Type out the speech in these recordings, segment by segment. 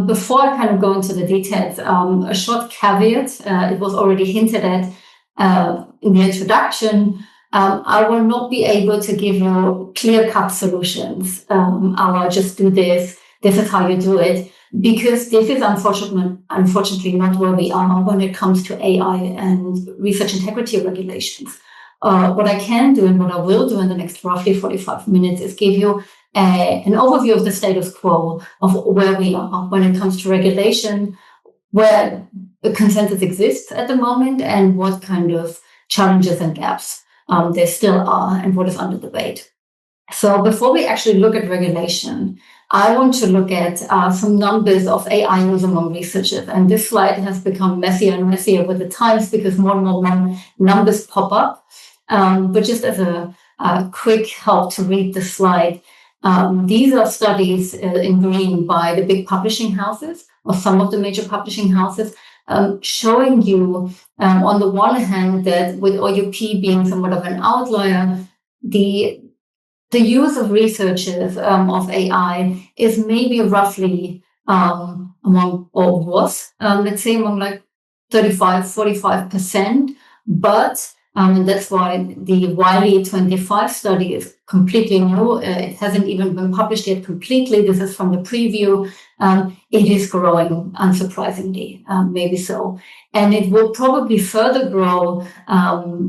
Before I kind of go into the details, a short caveat, it was already hinted at in the introduction. I will not be able to give you clear-cut solutions. I will just do this is how you do it, because this is unfortunately not where we are when it comes to AI and research integrity regulations. What I can do and what I will do in the next roughly 45 minutes is give you an overview of the status quo of where we are when it comes to regulation, where the consensus exists at the moment, and what kind of challenges and gaps there still are, and what is under debate. So before we actually look at regulation, I want to look at some numbers of AI use among researchers. And this slide has become messier and messier with the times because more and more numbers pop up. But just as a quick help to read the slide, these are studies in green by the big publishing houses, or some of the major publishing houses, showing you, on the one hand, that with OUP being somewhat of an outlier, the use of researchers of AI is maybe roughly among like 35-45%, but and that's why the Wiley 25 study is completely new. It hasn't even been published yet completely. This is from the preview. It is growing, unsurprisingly, maybe so. And it will probably further grow,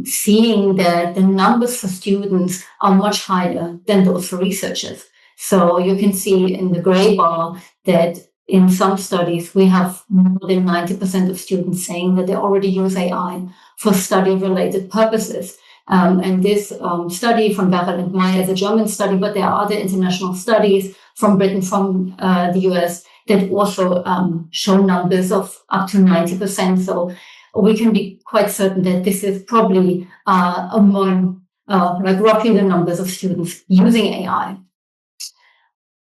seeing that the numbers for students are much higher than those for researchers. So you can see in the gray bar that in some studies, we have more than 90% of students saying that they already use AI for study-related purposes. And this study from Barrel and Meyer is a German study, but there are other international studies from Britain, from the US, that also show numbers of up to 90%. So we can be quite certain that this is probably among roughly the numbers of students using AI.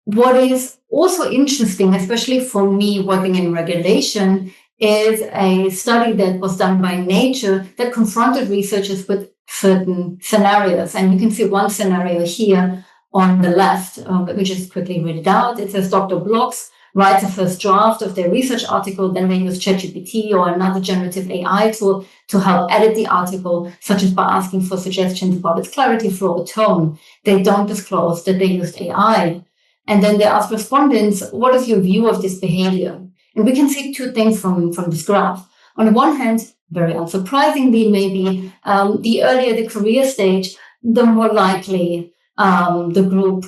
What is also interesting, especially for me working in regulation, is a study that was done by Nature that confronted researchers with certain scenarios. And you can see one scenario here on the left. Let me just quickly read it out. It says Dr. Blocks writes a first draft of their research article, then they use ChatGPT or another generative AI tool to help edit the article, such as by asking for suggestions about its clarity, flow, or tone. They don't disclose that they used AI. And then they ask respondents, what is your view of this behavior? And we can see two things from this graph. On the one hand, very unsurprisingly, maybe the earlier the career stage, the more likely the group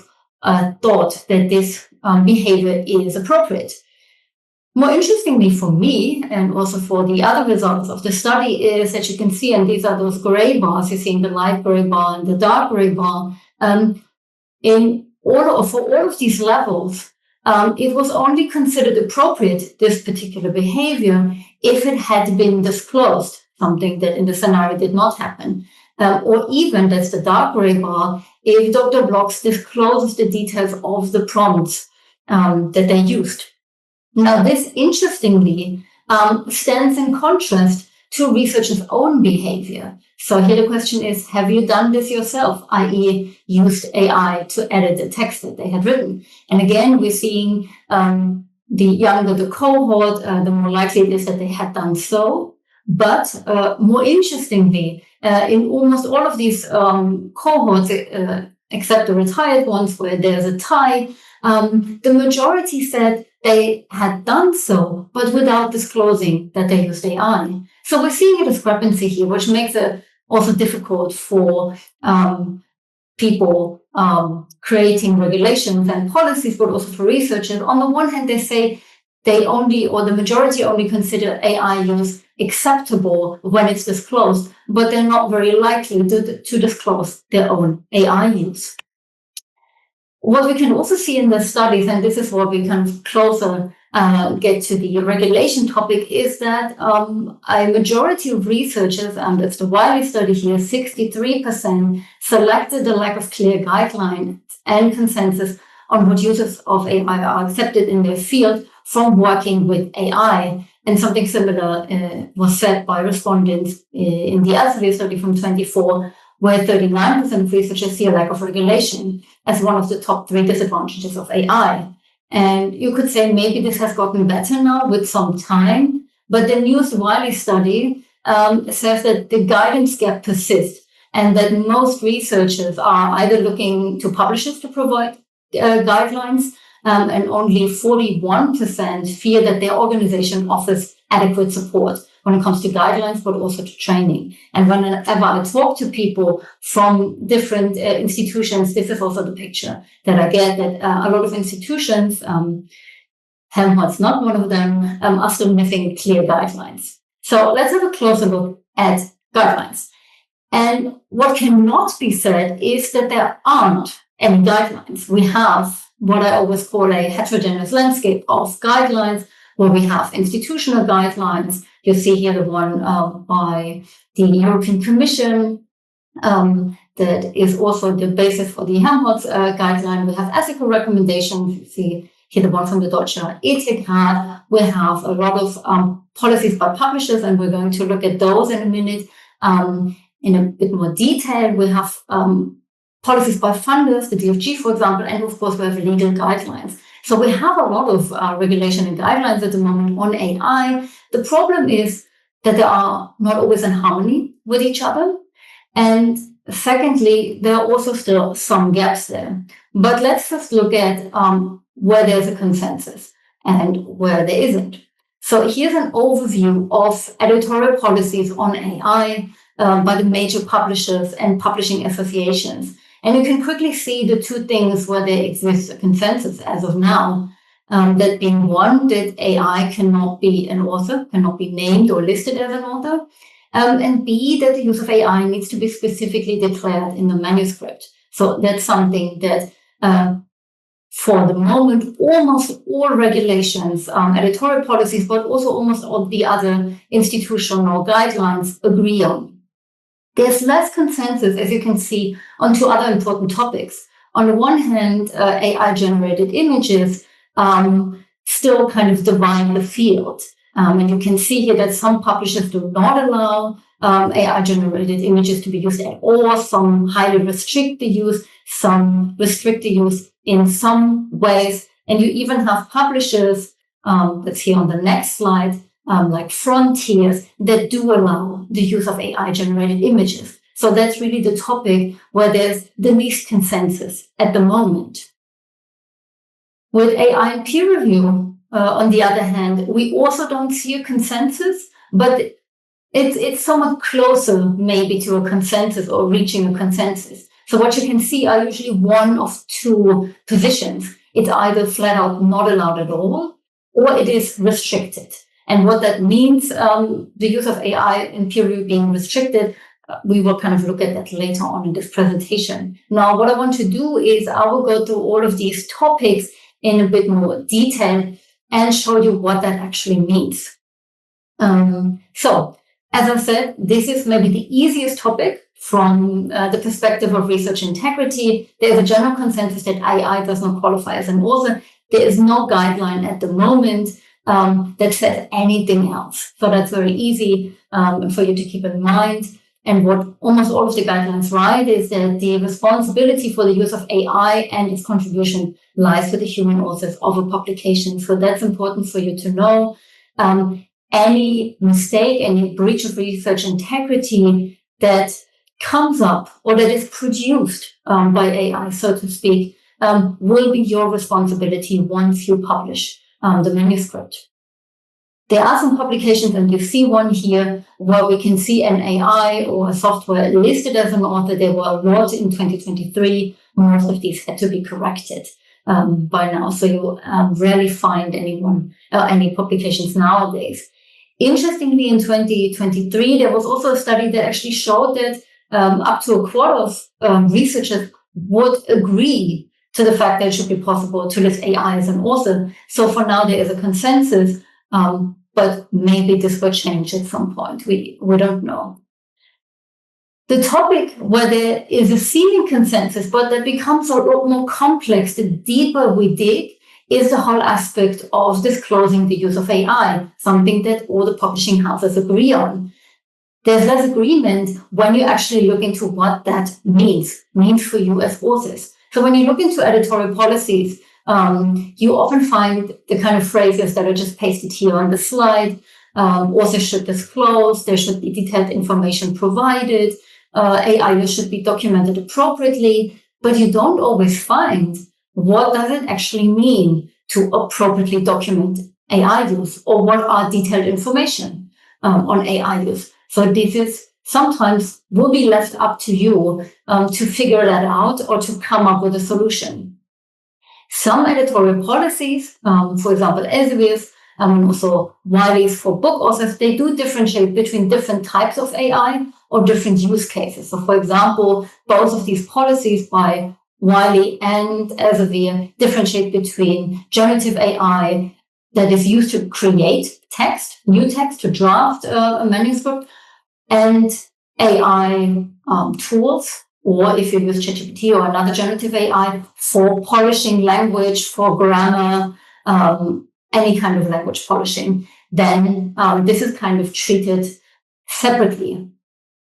thought that this behavior is appropriate. More interestingly for me, and also for the other results of the study, is that you can see, and these are those gray bars, you're seeing the light gray bar and the dark gray bar, for all of these levels, it was only considered appropriate, this particular behavior, if it had been disclosed, something that in the scenario did not happen. Or even, that's the dark gray bar, if Dr. Blocks discloses the details of the prompts that they used. Now, this, interestingly, stands in contrast to researchers' own behavior. So here the question is, have you done this yourself, i.e. used AI to edit the text that they had written? And again, we're seeing the younger the cohort, the more likely it is that they had done so. But more interestingly, in almost all of these cohorts, except the retired ones where there's a tie, the majority said they had done so, but without disclosing that they used AI. So we're seeing a discrepancy here, which makes it also difficult for people creating regulations and policies, but also for researchers. On the one hand, they say the majority only consider AI use acceptable when it's disclosed, but they're not very likely to disclose their own AI use. What we can also see in the studies, and this is where we kind of closer get to the regulation topic, is that a majority of researchers, and it's the Wiley study here, 63% selected the lack of clear guidelines and consensus on what uses of AI are accepted in their field from working with AI. And something similar was said by respondents in the Elsevier study from 24, where 39% of researchers see a lack of regulation as one of the top 3 disadvantages of AI. And you could say maybe this has gotten better now with some time, but the newest Wiley study says that the guidance gap persists and that most researchers are either looking to publishers to provide guidelines, and only 41% fear that their organization offers adequate support when it comes to guidelines, but also to training. And whenever I talk to people from different institutions, this is also the picture that I get, that a lot of institutions, Helmholtz not one of them, are still missing clear guidelines. So let's have a closer look at guidelines. And what cannot be said is that there aren't any guidelines. We have what I always call a heterogeneous landscape of guidelines, where we have institutional guidelines. You see here the one by the European Commission that is also the basis for the Helmholtz guideline. We have ethical recommendations. You see here the one from the Deutsche Ethikrat. We have a lot of policies by publishers, and we're going to look at those in a minute in a bit more detail. We have policies by funders, the DFG, for example, and of course we have legal guidelines. So we have a lot of regulation and guidelines at the moment on AI. The problem is that they are not always in harmony with each other. And secondly, there are also still some gaps there. But let's just look at where there's a consensus and where there isn't. So here's an overview of editorial policies on AI by the major publishers and publishing associations. And you can quickly see the two things where there exists a consensus as of now. That being one, that AI cannot be an author, cannot be named or listed as an author. And B, that the use of AI needs to be specifically declared in the manuscript. So that's something that for the moment, almost all regulations, editorial policies, but also almost all the other institutional guidelines agree on. There's less consensus, as you can see, on two other important topics. On the one hand, AI-generated images still kind of divide the field. And you can see here that some publishers do not allow AI-generated images to be used at all. Some highly restrict the use, some restrict the use in some ways. And you even have publishers, that's here on the next slide, like Frontiers, that do allow the use of AI-generated images. So that's really the topic where there's the least consensus at the moment. With AI and peer review, on the other hand, we also don't see a consensus, but it's somewhat closer maybe to a consensus or reaching a consensus. So what you can see are usually one of two positions. It's either flat out not allowed at all, or it is restricted. And what that means, the use of AI in peer review being restricted, we will kind of look at that later on in this presentation. Now, what I want to do is I will go through all of these topics in a bit more detail and show you what that actually means. So, as I said, this is maybe the easiest topic from the perspective of research integrity. There's a general consensus that AI does not qualify as an author. There is no guideline at the moment that says anything else. So that's very easy for you to keep in mind. And what almost all of the guidelines write is that the responsibility for the use of AI and its contribution lies with the human authors of a publication. So that's important for you to know. Any mistake, any breach of research integrity that comes up or that is produced by AI, so to speak, will be your responsibility once you publish the manuscript. There are some publications, and you see one here, where we can see an AI or a software listed as an author. There were a lot in 2023. Most of these had to be corrected by now. So you rarely find any publications nowadays. Interestingly, in 2023, there was also a study that actually showed that up to a quarter of researchers would agree to the fact that it should be possible to list AI as an author. So for now, there is a consensus, but maybe this will change at some point. We don't know. The topic where there is a seeming consensus, but that becomes a lot more complex the deeper we dig, is the whole aspect of disclosing the use of AI, something that all the publishing houses agree on. There's less agreement when you actually look into what that means for you as authors. So when you look into editorial policies, you often find the kind of phrases that are just pasted here on the slide. Authors should disclose, there should be detailed information provided, AI use should be documented appropriately, but you don't always find what does it actually mean to appropriately document AI use, or what are detailed information on AI use. So this is sometimes will be left up to you to figure that out or to come up with a solution. Some editorial policies, for example, Elsevier's, and also Wiley's for book authors, they do differentiate between different types of AI or different use cases. So, for example, both of these policies by Wiley and Elsevier differentiate between generative AI that is used to create text, new text, to draft a manuscript, and AI tools, or if you use ChatGPT or another generative AI for polishing language, for grammar, any kind of language polishing, then this is kind of treated separately.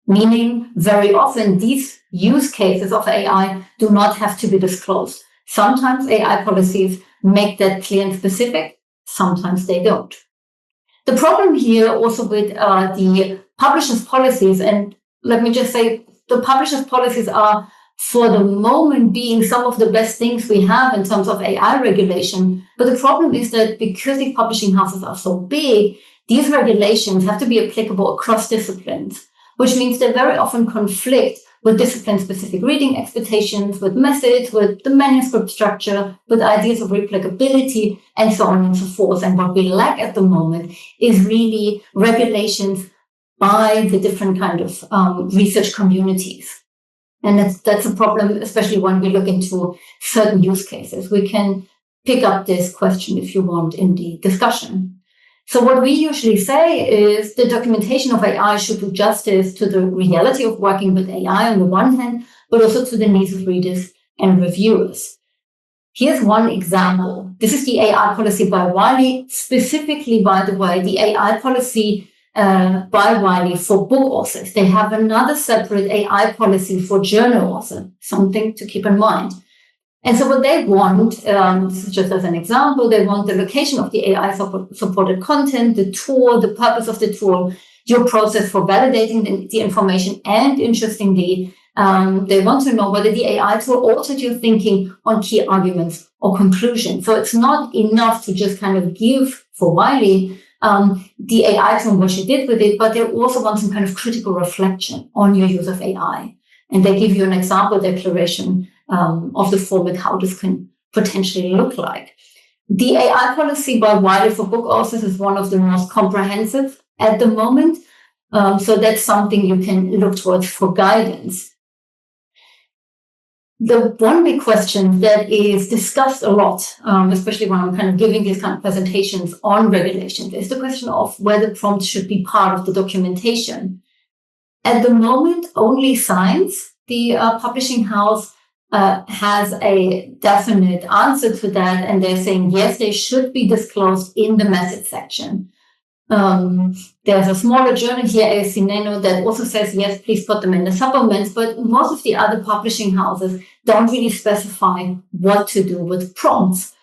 Meaning, very often these use cases of AI do not have to be disclosed. Sometimes AI policies make that clear and specific, sometimes they don't. The problem here also with the publishers' policies, and let me just say, the publishers' policies are, for the moment, being some of the best things we have in terms of AI regulation. But the problem is that because these publishing houses are so big, these regulations have to be applicable across disciplines, which means they very often conflict with discipline-specific reading expectations, with methods, with the manuscript structure, with ideas of replicability, and so on and so forth. And what we lack at the moment is really regulations by the different kind of research communities. And that's a problem, especially when we look into certain use cases. We can pick up this question if you want in the discussion. So what we usually say is the documentation of AI should do justice to the reality of working with AI on the one hand, but also to the needs of readers and reviewers. Here's one example. This is the AI policy by Wiley. Specifically, by the way, the AI policy by Wiley for book authors. They have another separate AI policy for journal authors, something to keep in mind. And so what they want, this is just as an example, they want the location of the AI supported content, the tool, the purpose of the tool, your process for validating the information, and interestingly, they want to know whether the AI tool altered your thinking on key arguments or conclusions. So it's not enough to just kind of give, for Wiley, the AI tool what you did with it, but they also want some kind of critical reflection on your use of AI. And they give you an example declaration of the format, how this can potentially look like. The AI policy by Wiley for book authors is one of the most comprehensive at the moment. So that's something you can look towards for guidance. The one big question that is discussed a lot, especially when I'm kind of giving these kind of presentations on regulations, is the question of whether prompts should be part of the documentation. At the moment, only Science, the publishing house, has a definite answer to that, and they're saying, yes, they should be disclosed in the method section. There's a smaller journal here, ASC Nano, that also says, yes, please put them in the supplements, but most of the other publishing houses don't really specify what to do with prompts.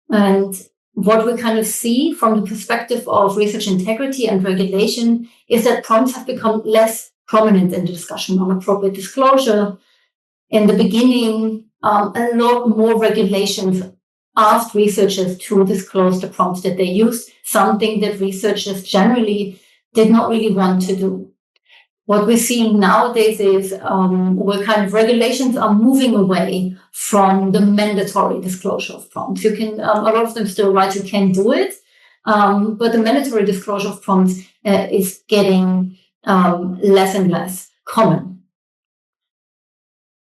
And what we kind of see from the perspective of research integrity and regulation is that prompts have become less prominent in the discussion on appropriate disclosure. In the beginning, a lot more regulations asked researchers to disclose the prompts that they used, something that researchers generally did not really want to do. What we're seeing nowadays is where kind of regulations are moving away from the mandatory disclosure of prompts. You can, a lot of them still write you can do it, but the mandatory disclosure of prompts is getting less and less common.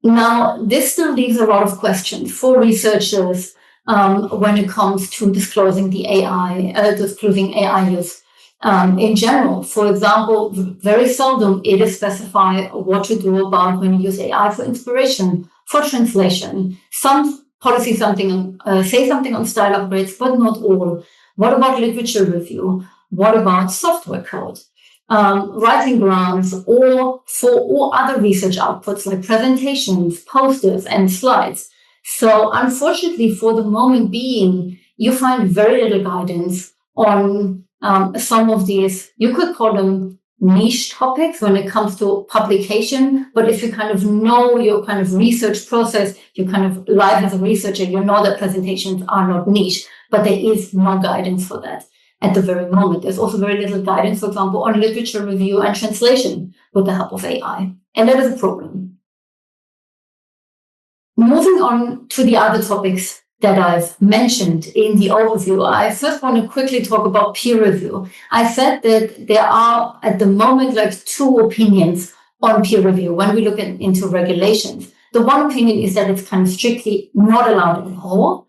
Now, this still leaves a lot of questions for researchers when it comes to disclosing the disclosing AI use in general. For example, very seldom it is specified what to do about when you use AI for inspiration, for translation. Some policies say something on style upgrades, but not all. What about literature review? What about software code? Writing grants, or for all other research outputs like presentations, posters, and slides. So unfortunately, for the moment being, you find very little guidance on some of these, you could call them niche topics when it comes to publication. But if you kind of know your kind of research process, you kind of live as a researcher, you know that presentations are not niche, but there is no guidance for that at the very moment. There's also very little guidance, for example, on literature review and translation with the help of AI. And that is a problem. Moving on to the other topics that I've mentioned in the overview, I first want to quickly talk about peer review. I said that there are at the moment like two opinions on peer review when we look into regulations. The one opinion is that it's kind of strictly not allowed at all.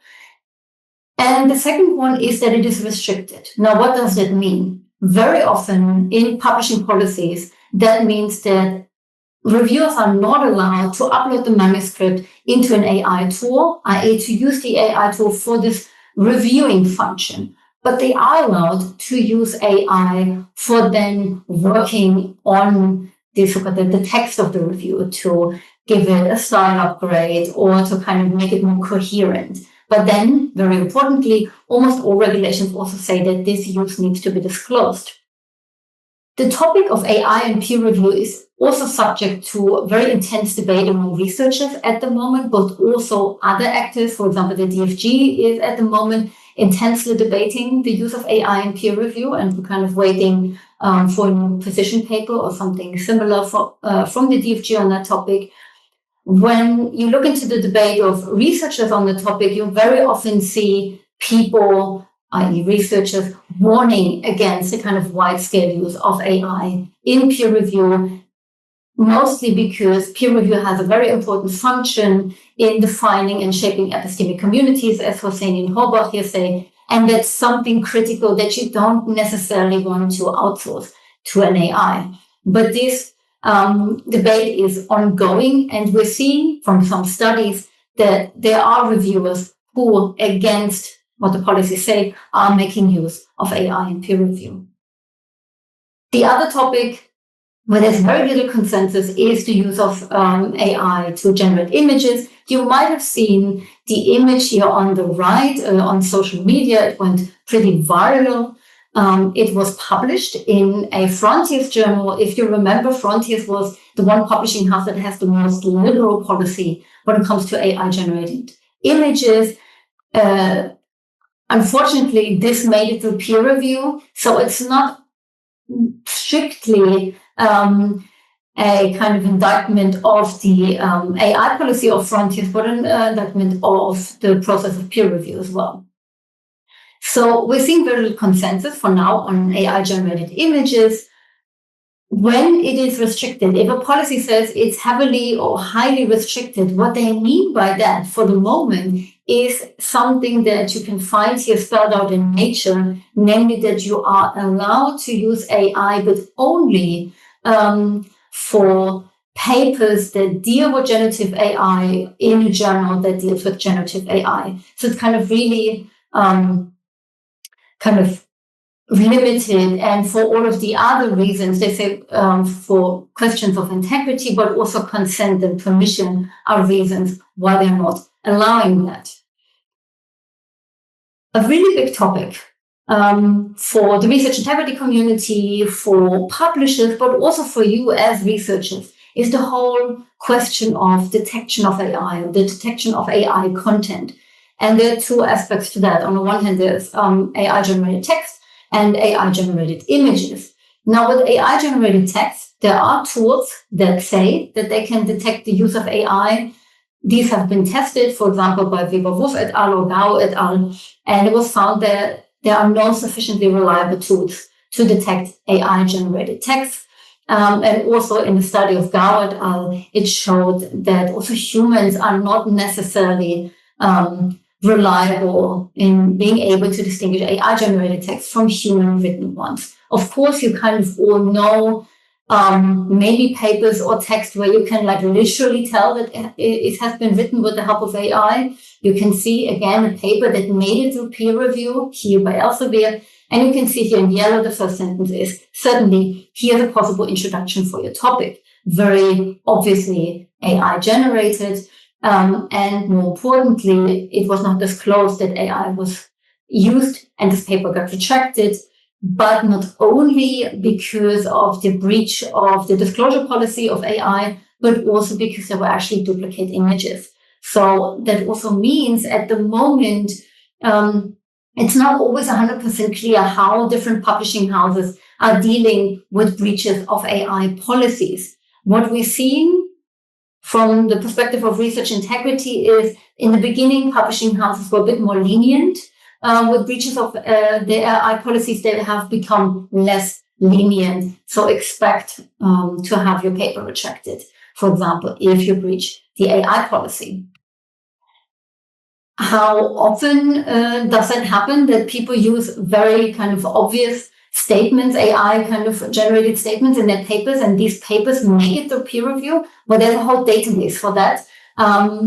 And the second one is that it is restricted. Now, what does that mean? Very often in publishing policies, that means that reviewers are not allowed to upload the manuscript into an AI tool, i.e. to use the AI tool for this reviewing function. But they are allowed to use AI for then working on the text of the review to give it a style upgrade or to kind of make it more coherent. But then, very importantly, almost all regulations also say that this use needs to be disclosed. The topic of AI and peer review is also subject to very intense debate among researchers at the moment, but also other actors. For example, the DFG is at the moment intensely debating the use of AI in peer review, and we're kind of waiting for a new position paper or something similar from the DFG on that topic. When you look into the debate of researchers on the topic, you very often see people, i.e. researchers, warning against the kind of wide-scale use of AI in peer review, mostly because peer review has a very important function in defining and shaping epistemic communities, as Hosseini and Horbach here say, and that's something critical that you don't necessarily want to outsource to an AI. But this debate is ongoing, and we're seeing from some studies that there are reviewers who, against what the policies say, are making use of AI in peer review. The other topic where there's very little consensus is the use of AI to generate images. You might have seen the image here on the right on social media. It went pretty viral. It was published in a Frontiers journal. If you remember, Frontiers was the one publishing house that has the most liberal policy when it comes to AI-generated images. Unfortunately, this made it through peer review, so it's not strictly a kind of indictment of the AI policy of Frontiers, but an indictment of the process of peer review as well. So we're seeing very little consensus for now on AI-generated images. When it is restricted, if a policy says it's heavily or highly restricted, what they mean by that for the moment is something that you can find here spelled out in Nature, namely that you are allowed to use AI, but only for papers that deal with generative AI in a journal that deals with generative AI. So it's kind of really kind of limited, and for all of the other reasons, they say for questions of integrity, but also consent and permission are reasons why they're not allowing that. A really big topic for the research integrity community, for publishers, but also for you as researchers, is the whole question of detection of AI, or the detection of AI content. And there are two aspects to that. On the one hand, there's AI-generated text and AI-generated images. Now, with AI-generated text, there are tools that say that they can detect the use of AI. These have been tested, for example, by Weber-Wolf et al. Or Gao et al. And it was found that there are no sufficiently reliable tools to detect AI-generated text. And also in the study of Gao et al., it showed that also humans are not necessarily reliable in being able to distinguish AI-generated text from human-written ones. Of course, you kind of all know maybe papers or text where you can like literally tell that it has been written with the help of AI. You can see, again, a paper that made it through peer review here by Elsevier. And you can see here in yellow, the first sentence is, certainly, here's a possible introduction for your topic. Very obviously AI-generated. And more importantly, it was not disclosed that AI was used, and this paper got rejected, but not only because of the breach of the disclosure policy of AI, but also because there were actually duplicate images. So that also means at the moment, it's not always 100% clear how different publishing houses are dealing with breaches of AI policies. What we're seeing from the perspective of research integrity is, in the beginning, publishing houses were a bit more lenient with breaches of the AI policies. They have become less lenient. So expect to have your paper rejected, for example, if you breach the AI policy. How often does that happen, that people use very kind of obvious statements, AI kind of generated statements in their papers, and these papers make it to peer review? Well, there's a whole database for that,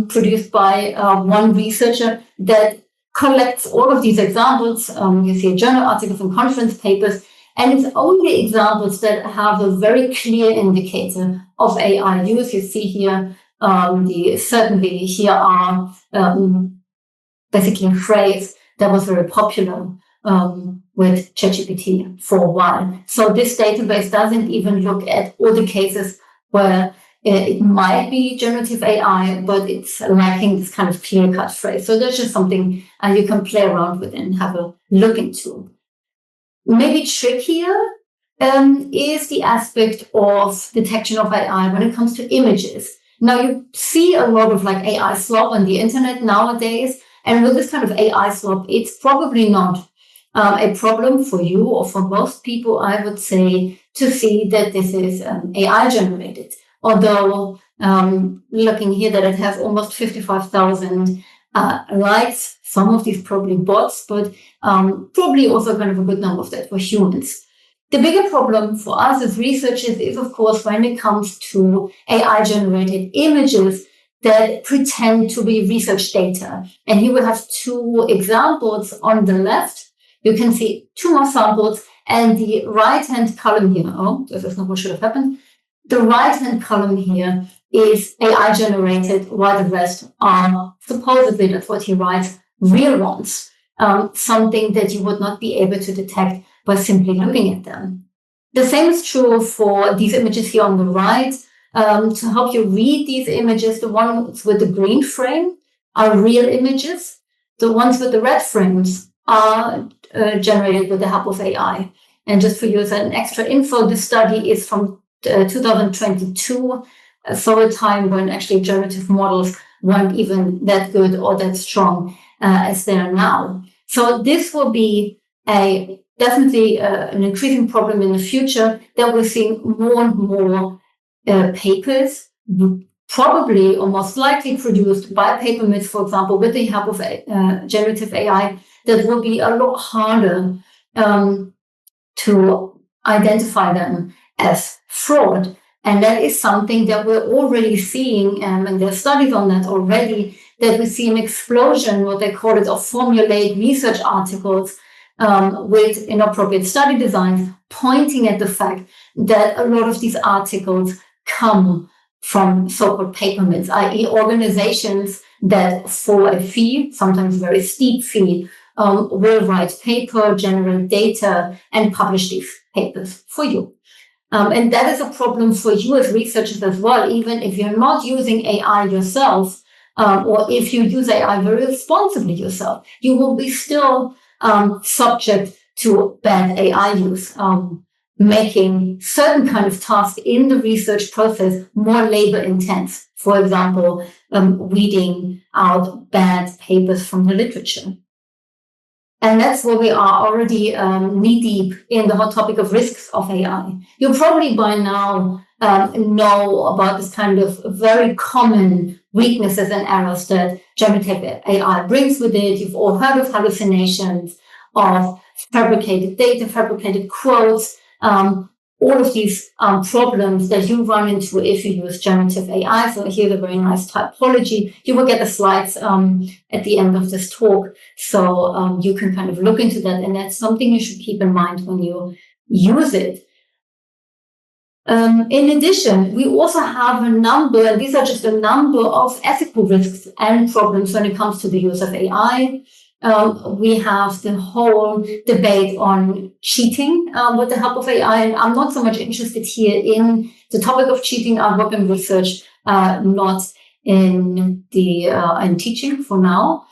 produced by one researcher that collects all of these examples. You see journal articles and conference papers, and it's only examples that have a very clear indicator of AI use. You see here, certainly here are basically a phrase that was very popular with ChatGPT for a while. So this database doesn't even look at all the cases where it might be generative AI, but it's lacking this kind of clear-cut phrase. So that's just something you can play around with and have a look into. Maybe trickier is the aspect of detection of AI when it comes to images. Now, you see a lot of like AI slop on the internet nowadays. And with this kind of AI slop, it's probably not a problem for you or for most people, I would say, to see that this is AI generated. Although looking here that it has almost 55,000 likes, some of these probably bots, but probably also kind of a good number of that were humans. The bigger problem for us as researchers is, of course, when it comes to AI generated images that pretend to be research data. And here we have two examples on the left. You can see two more samples, and the right-hand column here, oh, this is not what should have happened. The right-hand column here is AI generated, while the rest are supposedly, that's what he writes, real ones, something that you would not be able to detect by simply looking at them. The same is true for these images here on the right. To help you read these images, the ones with the green frame are real images. The ones with the red frames are generated with the help of AI. And just for you as an extra info, this study is from 2022, so a time when actually generative models weren't even that good or that strong as they are now. So this will be definitely an increasing problem in the future, that we're seeing more and more papers, probably or most likely produced by paper mills, for example, with the help of generative AI, that will be a lot harder to identify them as fraud. And that is something that we're already seeing, and there are studies on that already, that we see an explosion, what they call it, of formulaic research articles with inappropriate study designs, pointing at the fact that a lot of these articles come from so-called paper mills, i.e. organizations that for a fee, sometimes very steep fee, will write paper, generate data, and publish these papers for you. And that is a problem for you as researchers as well, even if you're not using AI yourself, or if you use AI very responsibly yourself, you will be still subject to bad AI use, making certain kind of tasks in the research process more labor intense. For example, weeding out bad papers from the literature. And that's where we are already knee-deep in the hot topic of risks of AI. You probably by now know about this kind of very common weaknesses and errors that generative AI brings with it. You've all heard of hallucinations, of fabricated data, fabricated quotes, all of these problems that you run into if you use generative AI. So here's a very nice typology. You will get the slides at the end of this talk. So you can kind of look into that. And that's something you should keep in mind when you use it. In addition, we also have a number, and these are just a number of ethical risks and problems when it comes to the use of AI. We have the whole debate on cheating with the help of AI. And I'm not so much interested here in the topic of cheating. I work in research, not in teaching for now.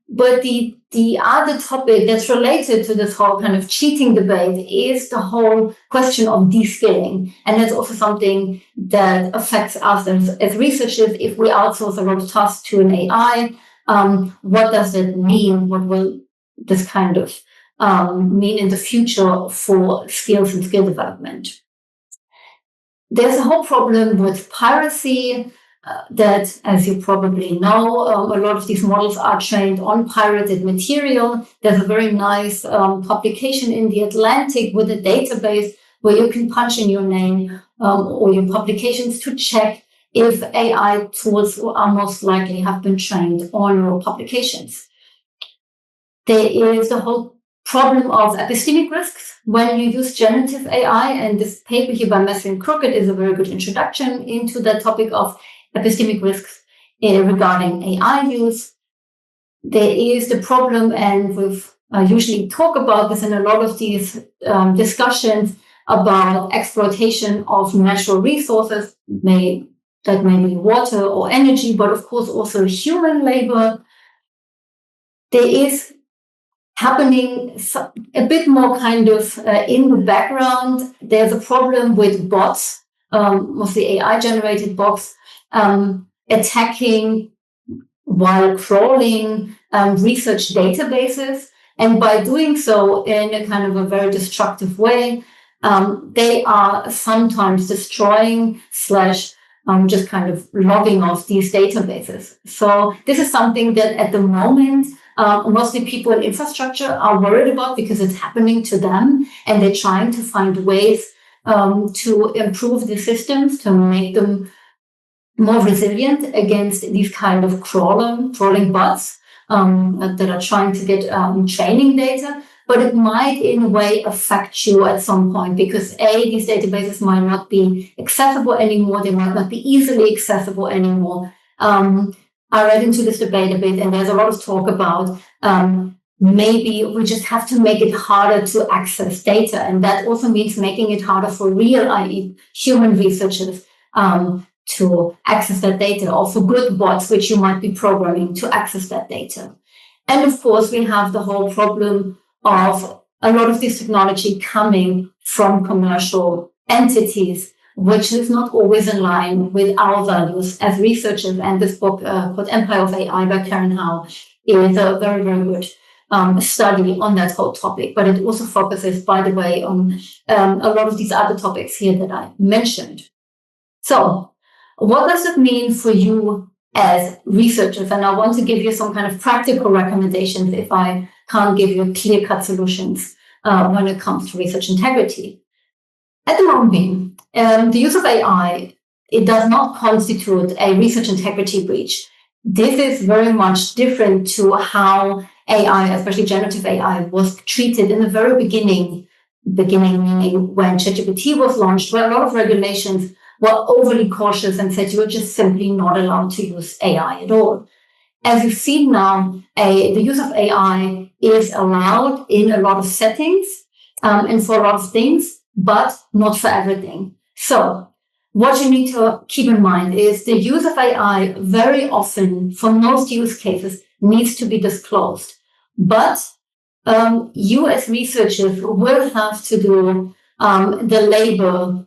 But the other topic that's related to this whole kind of cheating debate is the whole question of de-skilling. And that's also something that affects us as researchers. If we outsource a lot of tasks to an AI, what does it mean? What will this kind of mean in the future for skills and skill development? There's a whole problem with piracy. That, as you probably know, a lot of these models are trained on pirated material. There's a very nice publication in The Atlantic with a database where you can punch in your name or your publications to check if AI tools are most likely have been trained on your publications. There is the whole problem of epistemic risks when you use generative AI, and this paper here by Messer and Crooked is a very good introduction into that topic of epistemic risks regarding AI use. There is the problem, and we've usually talk about this in a lot of these discussions about exploitation of natural resources, that may be water or energy, but of course also human labor. There is happening a bit more kind of in the background. There's a problem with bots, mostly AI-generated bots, attacking while crawling research databases. And by doing so in a kind of a very destructive way, they are sometimes destroying / just kind of logging off these databases. So this is something that at the moment, mostly people in infrastructure are worried about because it's happening to them, and they're trying to find ways to improve the systems, to make them more resilient against these kind of crawling bots that are trying to get training data. But it might, in a way, affect you at some point because these databases might not be accessible anymore. They might not be easily accessible anymore. I read into this debate a bit, and there's a lot of talk about maybe we just have to make it harder to access data. And that also means making it harder for real, i.e. human researchers to access that data, or for good bots, which you might be programming to access that data. And of course, we have the whole problem of a lot of this technology coming from commercial entities, which is not always in line with our values as researchers. And this book called Empire of AI by Karen Howe is a very, very good study on that whole topic. But it also focuses, by the way, on a lot of these other topics here that I mentioned. So what does it mean for you as researchers? And I want to give you some kind of practical recommendations if I can't give you clear-cut solutions when it comes to research integrity. At the moment, the use of AI, it does not constitute a research integrity breach. This is very much different to how AI, especially generative AI, was treated in the very beginning meaning when ChatGPT was launched, where a lot of regulations were overly cautious and said you're just simply not allowed to use AI at all. As you see now, the use of AI is allowed in a lot of settings and for a lot of things, but not for everything. So what you need to keep in mind is the use of AI very often, for most use cases, needs to be disclosed. But you as researchers will have to do the labor,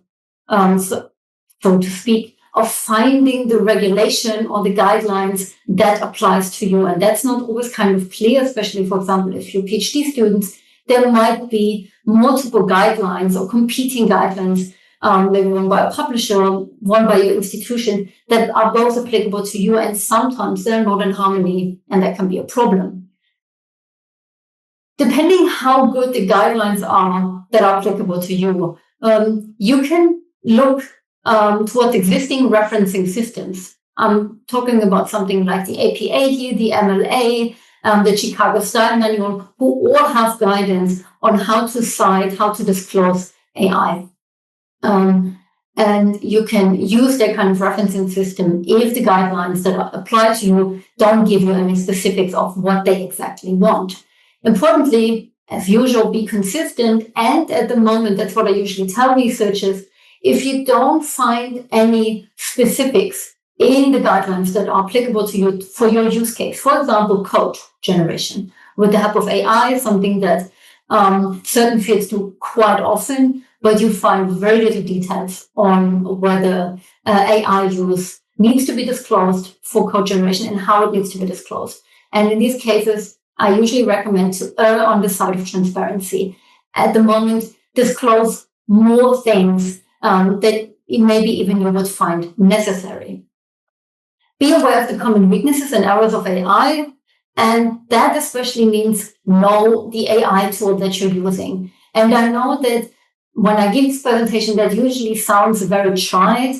so to speak, of finding the regulation or the guidelines that applies to you. And that's not always kind of clear, especially, for example, if you're PhD students, there might be multiple guidelines or competing guidelines, maybe one by a publisher, one by your institution, that are both applicable to you. And sometimes they're not in harmony, and that can be a problem. Depending how good the guidelines are that are applicable to you, you can look towards existing referencing systems. I'm talking about something like the APA here, the MLA, the Chicago Style Manual, who all have guidance on how to cite, how to disclose AI. And you can use that kind of referencing system if the guidelines that apply to you don't give you any specifics of what they exactly want. Importantly, as usual, be consistent. And at the moment, that's what I usually tell researchers, if you don't find any specifics in the guidelines that are applicable to you for your use case, for example, code generation with the help of AI, something that certain fields do quite often, but you find very little details on whether AI use needs to be disclosed for code generation and how it needs to be disclosed. And in these cases, I usually recommend to err on the side of transparency. At the moment, disclose more things that maybe even you would find necessary. Be aware of the common weaknesses and errors of AI. And that especially means know the AI tool that you're using. And I know that when I give this presentation, that usually sounds very trite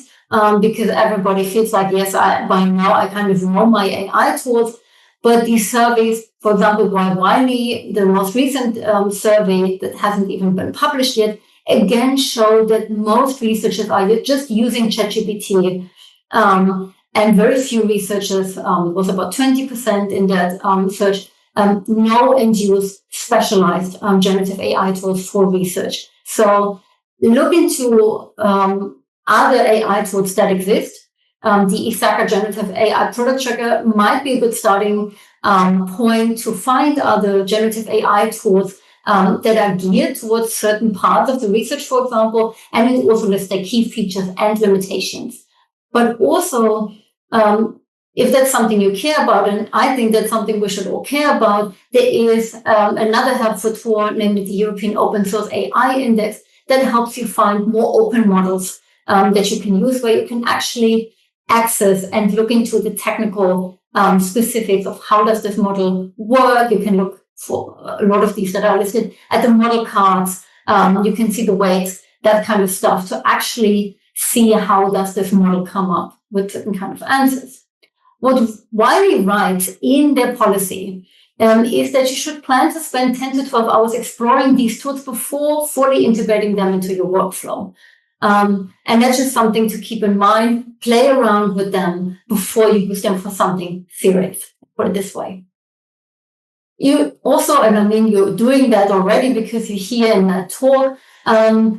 because everybody feels like, yes, by now I kind of know my AI tools. But these surveys, for example, by Wiley, the most recent survey that hasn't even been published yet, again show that most researchers are just using ChatGPT. And very few researchers, it was about 20% in that search, know and use specialized generative AI tools for research. So look into other AI tools that exist. The Ithaka Generative AI Product Tracker might be a good starting point to find other generative AI tools that are geared towards certain parts of the research, for example, and it also lists their key features and limitations. But also, if that's something you care about, and I think that's something we should all care about, there is another helpful tool, namely the European Open Source AI Index, that helps you find more open models that you can use, where you can actually access and look into the technical specifics of how does this model work. You can look for a lot of these that are listed at the model cards. You can see the weights, that kind of stuff, to actually see how does this model come up with certain kind of answers. What Wiley writes in their policy is that you should plan to spend 10 to 12 hours exploring these tools before fully integrating them into your workflow. And that's just something to keep in mind. Play around with them before you use them for something serious, put it this way. You also, and I mean, you're doing that already because you're here in that talk,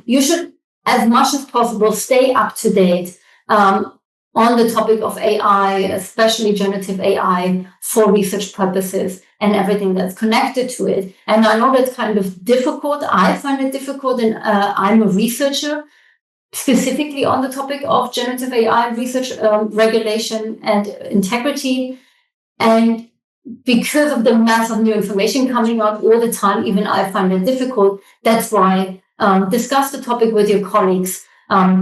you should, as much as possible, stay up to date on the topic of AI, especially generative AI for research purposes and everything that's connected to it. And I know that's kind of difficult. I find it difficult, and I'm a researcher specifically on the topic of generative AI research, regulation and integrity. And because of the mass of new information coming out all the time, even I find it difficult. That's why discuss the topic with your colleagues,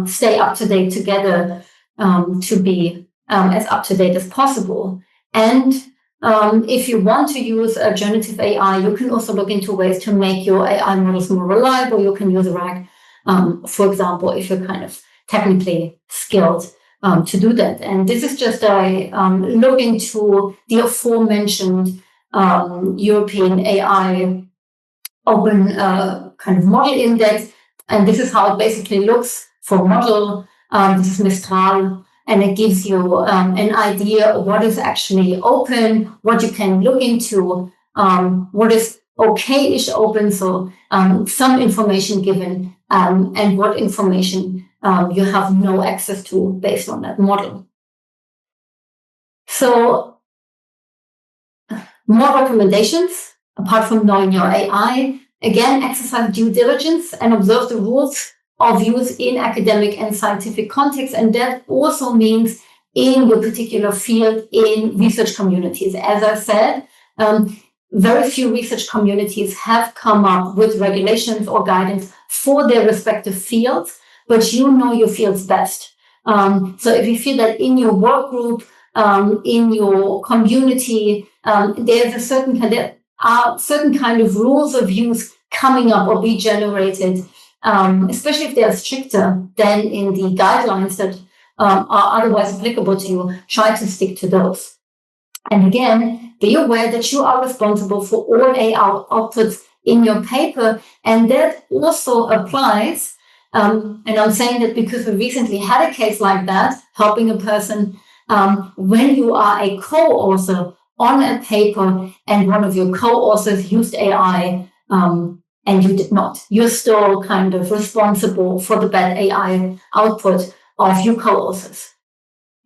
stay up to date together to be as up to date as possible. And if you want to use a generative AI, you can also look into ways to make your AI models more reliable. You can use RAG, for example, if you're kind of technically skilled to do that. And this is just a look into the aforementioned European AI Open kind of model index. And this is how it basically looks for model. This is Mistral, and it gives you an idea of what is actually open, what you can look into, what is okay-ish open, so some information given, and what information you have no access to based on that model. So more recommendations, apart from knowing your AI. Again, exercise due diligence and observe the rules of use in academic and scientific context. And that also means in your particular field, in research communities. As I said, very few research communities have come up with regulations or guidance for their respective fields, but you know your fields best. So if you feel that in your work group, in your community, there are certain kind of rules of use coming up or be generated, especially if they are stricter than in the guidelines that are otherwise applicable to you, try to stick to those. And again, be aware that you are responsible for all AI outputs in your paper, and that also applies And I'm saying that because we recently had a case like that, helping a person, when you are a co-author on a paper and one of your co-authors used AI, and you did not, you're still kind of responsible for the bad AI output of your co-authors.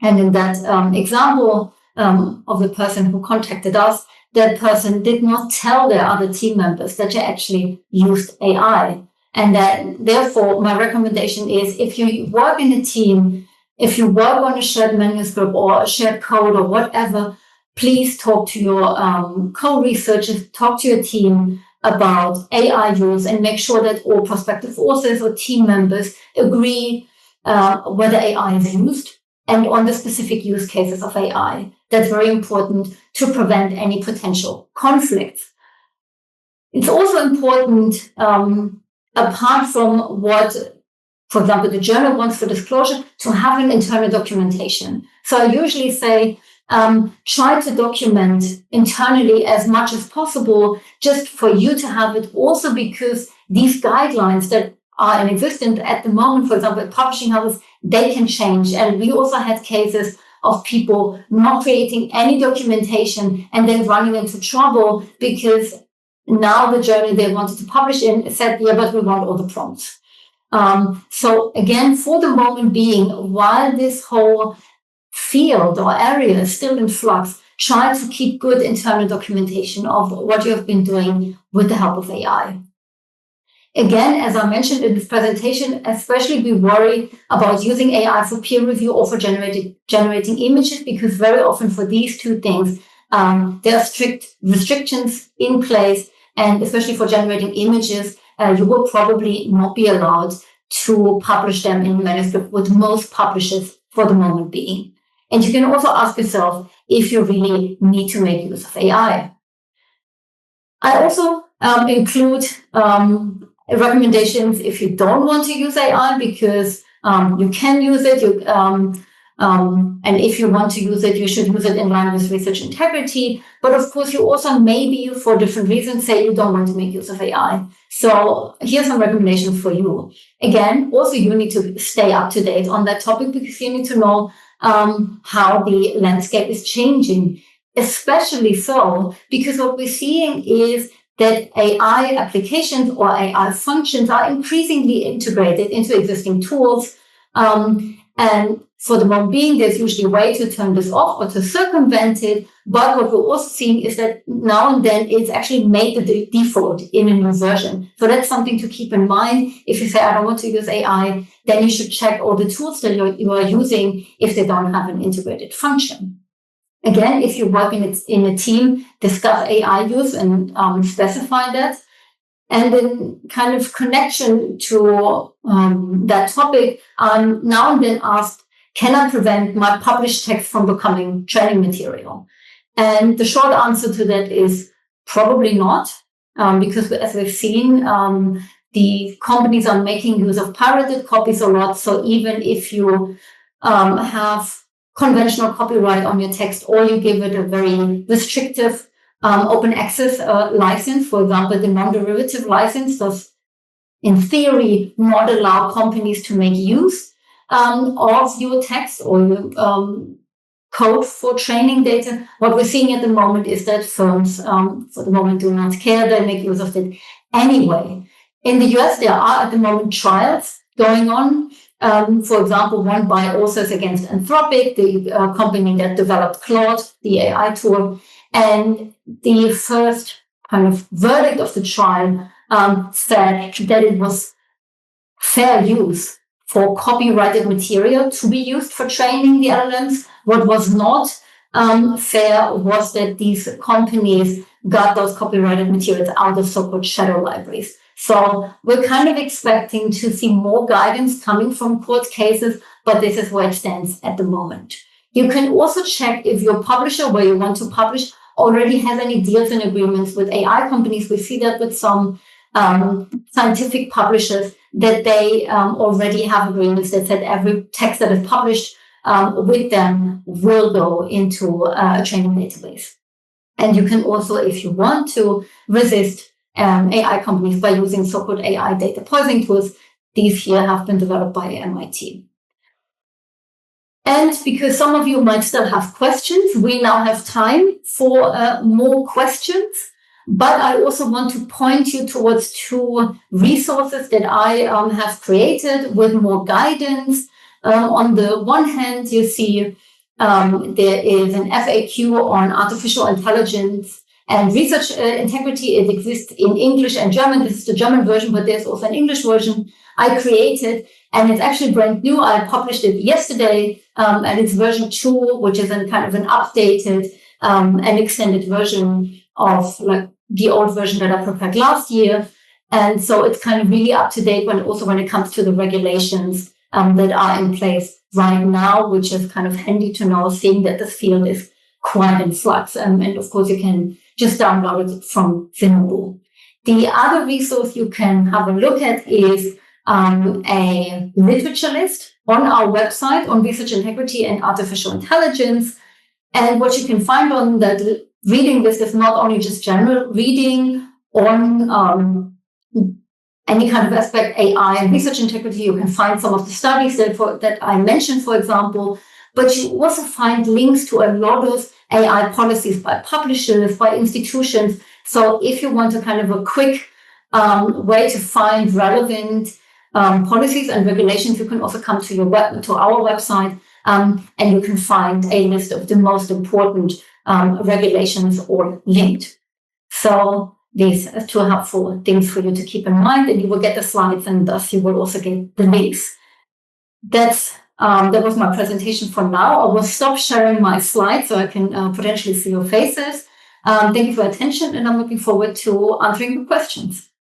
And in that example of the person who contacted us, that person did not tell their other team members that they actually used AI. And that therefore, my recommendation is if you work in a team, if you work on a shared manuscript or a shared code or whatever, please talk to your co-researchers, talk to your team about AI use and make sure that all prospective authors or team members agree whether AI is used and on the specific use cases of AI. That's very important to prevent any potential conflicts. It's also important, apart from what, for example, the journal wants for disclosure, to have an internal documentation. So I usually say, try to document internally as much as possible, just for you to have it, also because these guidelines that are in existence at the moment, for example, publishing houses, they can change. And we also had cases of people not creating any documentation and then running into trouble because now the journal they wanted to publish in said, yeah, but we want all the prompts. So again, for the moment being, while this whole field or area is still in flux, try to keep good internal documentation of what you have been doing with the help of AI. Again, as I mentioned in this presentation, especially be worried about using AI for peer review or for generating images, because very often for these two things, there are strict restrictions in place. And especially for generating images, you will probably not be allowed to publish them in manuscript with most publishers for the moment being. And you can also ask yourself if you really need to make use of AI. I also include recommendations if you don't want to use AI, because you can use it. And if you want to use it, you should use it in line with research integrity. But of course, you also maybe for different reasons say you don't want to make use of AI. So here's some recommendations for you. Again, also you need to stay up to date on that topic, because you need to know how the landscape is changing, especially so because what we're seeing is that AI applications or AI functions are increasingly integrated into existing tools. And for the moment being, there's usually a way to turn this off or to circumvent it. But what we're also seeing is that now and then it's actually made the default in a new version. So that's something to keep in mind. If you say, I don't want to use AI, then you should check all the tools that you are using if they don't have an integrated function. Again, if you work in a team, discuss AI use and specify that. And then kind of connection to that topic, I'm now and then asked, can I prevent my published text from becoming training material? And the short answer to that is probably not, because as we've seen, the companies are making use of pirated copies a lot. So even if you have conventional copyright on your text, or you give it a very restrictive open access license, for example, the non-derivative license does, in theory, not allow companies to make use of your text or your code for training data. What we're seeing at the moment is that firms, for the moment, do not care. They make use of it anyway. In the US, there are at the moment trials going on. For example, one by Authors Against Anthropic, the company that developed Claude, the AI tool. And the first kind of verdict of the trial said that it was fair use for copyrighted material to be used for training the LLMs. What was not fair was that these companies got those copyrighted materials out of so-called shadow libraries. So we're kind of expecting to see more guidance coming from court cases, but this is where it stands at the moment. You can also check if your publisher where you want to publish already has any deals and agreements with AI companies. We see that with some scientific publishers, that they already have agreements that said every text that is published with them will go into a training database. And you can also, if you want to, resist AI companies by using so-called AI data poisoning tools. These here have been developed by MIT. And because some of you might still have questions, we now have time for more questions. But I also want to point you towards two resources that I have created with more guidance. On the one hand, you see there is an FAQ on artificial intelligence and research integrity. It exists in English and German. This is the German version, but there's also an English version I created, and it's actually brand new. I published it yesterday, and it's version 2, which is a kind of an updated and extended version of like the old version that I prepared last year. And so it's kind of really up to date when it comes to the regulations that are in place right now, which is kind of handy to know, seeing that this field is quite in flux. And of course, you can just download it from Finbo. The other resource you can have a look at is a literature list on our website on research integrity and artificial intelligence. And what you can find on that reading list is not only just general reading on any kind of aspect, AI and research integrity. You can find some of the studies that I mentioned, for example, but you also find links to a lot of AI policies by publishers, by institutions. So if you want a kind of a quick way to find relevant policies and regulations, you can also come to our website, and you can find a list of the most important regulations all linked. So these are two helpful things for you to keep in mind, and you will get the slides, and thus you will also get the links. That was my presentation for now. I will stop sharing my slides so I can potentially see your faces. Thank you for your attention, and I'm looking forward to answering your questions.